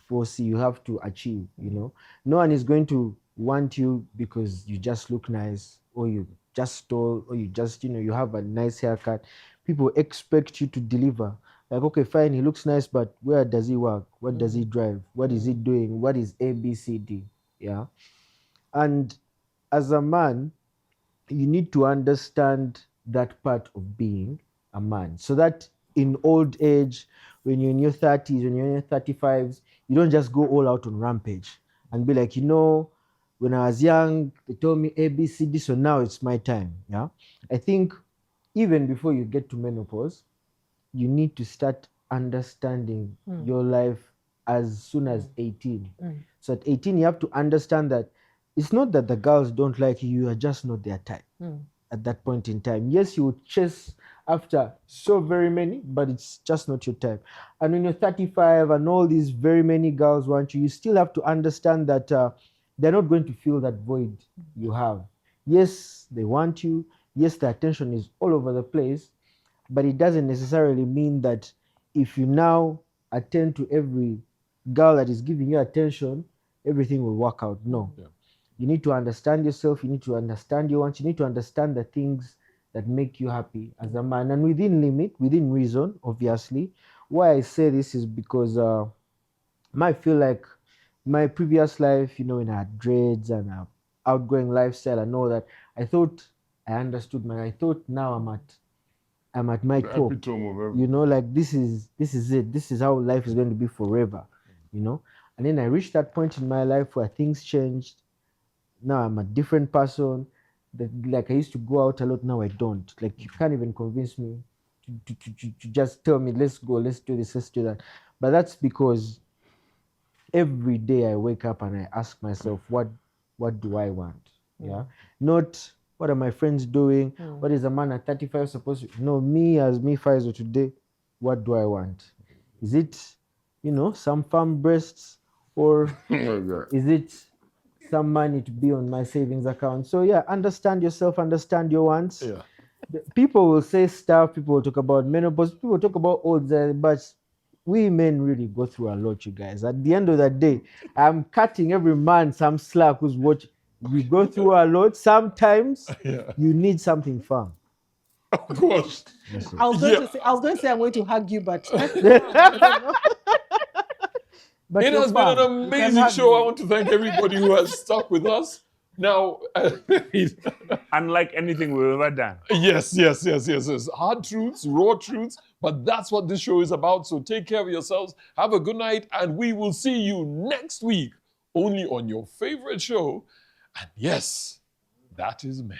foresee, you have to achieve, no one is going to want you because you just look nice, or you just stole, or you just you have a nice haircut. People expect you to deliver. Like, okay, fine, he looks nice, but where does he work? What does he drive? What is he doing? What is ABCD? Yeah. And as a man, you need to understand that part of being a man, so that in old age, when you're in your 30s, when you're in your 35s, you don't just go all out on rampage and be like, when I was young, they told me ABCD, so now it's my time. Yeah. I think even before you get to menopause, you need to start understanding your life as soon as 18. So at 18, you have to understand that it's not that the girls don't like you, you are just not their type at that point in time. Yes, you would chase after so very many, but it's just not your type. And when you're 35 and all these very many girls want you, you still have to understand that they're not going to fill that void you have. Yes, they want you. Yes, the attention is all over the place, but it doesn't necessarily mean that if you now attend to every girl that is giving you attention, everything will work out. No. Yeah. You need to understand yourself. You need to understand your wants. You need to understand the things that make you happy as a man, and within limit, within reason, obviously. Why I say this is because I feel like my previous life, when I had dreads and an outgoing lifestyle and all that, I thought I understood I thought now I'm at my The top. epitome of everything. Like this is it. This is how life is going to be forever. And then I reached that point in my life where things changed. Now I'm a different person. Like I used to go out a lot, now I don't. Like you can't even convince me to just tell me, let's go, let's do this, let's do that. But that's because every day I wake up and I ask myself, what do I want? Yeah. Not what are my friends doing? What is a man at 35 supposed to? No, me as me, Faizo, today, what do I want? Is it, some firm breasts, or is it some money to be on my savings account? So yeah, understand yourself, understand your wants. Yeah. People will say stuff, people will talk about menopause, people will talk about all that, but we men really go through a lot, you guys. At the end of the day, I'm cutting every man some slack who's watching. We go through a lot. Sometimes you need something firm. Of course. I was going to say I'm going to hug you, but But It you're has been an firm. You can amazing hug show. me. I want to thank everybody who has stuck with us. Now, Unlike anything we've ever done. yes. Hard truths, raw truths, but that's what this show is about. So take care of yourselves. Have a good night, and we will see you next week only on your favorite show. And yes, that is Men.